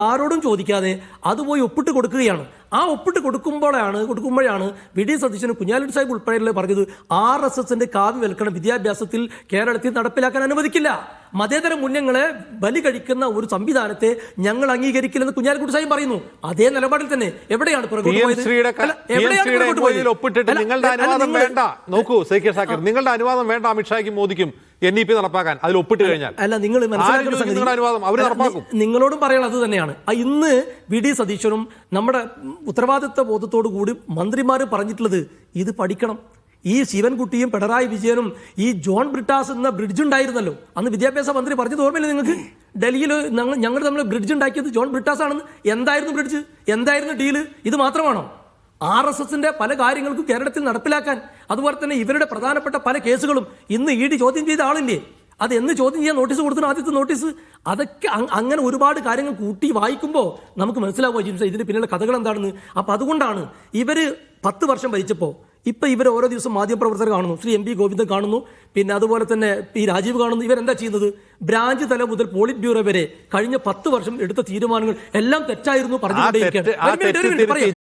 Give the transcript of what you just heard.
ആരോടും ചോദിക്കാതെ അത് പോയി ഒപ്പിട്ട് കൊടുക്കുകയാണ്. ആ ഒപ്പിട്ട് കൊടുക്കുമ്പോഴാണ് വി ഡി സതീശനും കുഞ്ഞാലിക്കുട്ടി സാഹിബ് ഉൾപ്പെടെയുള്ള പറഞ്ഞത് RSSന്റെ കാവ്യവൽക്കരണം വിദ്യാഭ്യാസത്തിൽ കേരളത്തിൽ നടപ്പിലാക്കാൻ അനുവദിക്കില്ല. മതേതര മൂല്യങ്ങളെ ബലി കഴിക്കുന്ന ഒരു സംവിധാനത്തെ ഞങ്ങൾ അംഗീകരിക്കില്ലെന്ന് കുഞ്ഞാലിക്കുട്ടി സാഹിബ് പറയുന്നു. അതേ നിലപാടിൽ തന്നെ എവിടെയാണ് നിങ്ങളുടെ അനുവാദം വേണ്ട അമിത്ഷായ്ക്കും മോദിക്കും NEP നടപ്പാക്കാൻ അതിൽ ഒപ്പിട്ട് കഴിഞ്ഞാൽ അല്ല നിങ്ങൾ നിങ്ങളോടും പറയണത് അത് തന്നെയാണ്. ഇന്ന് വി ഡി സതീശനും നമ്മുടെ ഉത്തരവാദിത്വ ബോധത്തോടു കൂടി മന്ത്രിമാർ പറഞ്ഞിട്ടുള്ളത് ഇത് പഠിക്കണം. ഈ ശിവൻകുട്ടിയും പിണറായി വിജയനും ഈ ജോൺ ബ്രിട്ടാസ് എന്ന ബ്രിഡ്ജ് ഉണ്ടായിരുന്നല്ലോ, അന്ന് വിദ്യാഭ്യാസ മന്ത്രി പറഞ്ഞത് ഓർമ്മയില്ലേ നിങ്ങൾക്ക്? ഡൽഹിയിൽ ഞങ്ങൾ നമ്മൾ ബ്രിഡ്ജ് ഉണ്ടാക്കിയത് ജോൺ ബ്രിട്ടാസ് ആണെന്ന്. എന്തായിരുന്നു ബ്രിഡ്ജ്? എന്തായിരുന്നു ഡീല്? ഇത് മാത്രമാണോ? RSSന്റെ പല കാര്യങ്ങൾക്കും കേരളത്തിൽ നടപ്പിലാക്കാൻ, അതുപോലെ തന്നെ ഇവരുടെ പ്രധാനപ്പെട്ട പല കേസുകളും ഇന്ന് ED ചോദ്യം ചെയ്ത ആളില്ലേ, അത് എന്ന് ചോദ്യം ചെയ്യാൻ നോട്ടീസ് കൊടുത്തു, ആദ്യത്തെ നോട്ടീസ്. അതൊക്കെ അങ്ങനെ ഒരുപാട് കാര്യങ്ങൾ കൂട്ടി വായിക്കുമ്പോൾ നമുക്ക് മനസ്സിലാവുക ഇതിന്റെ പിന്നിലെ കഥകൾ എന്താണെന്ന്. അപ്പം അതുകൊണ്ടാണ് ഇവർ 10 വർഷം ഭരിച്ചപ്പോൾ ഇപ്പം ഇവർ ഓരോ ദിവസം മാധ്യമപ്രവർത്തകർ കാണുന്നു, ശ്രീ MP ഗോവിന്ദൻ കാണുന്നു, പിന്നെ അതുപോലെ തന്നെ ഈ രാജീവ് കാണുന്നു. ഇവരെന്താ ചെയ്യുന്നത്? ബ്രാഞ്ച് തലം മുതൽ പോളിറ്റ് ബ്യൂറോ വരെ കഴിഞ്ഞ 10 വർഷം എടുത്ത തീരുമാനങ്ങൾ എല്ലാം തെറ്റായിരുന്നു പറഞ്ഞുകൊണ്ടേയിരിക്കുകയാണ്.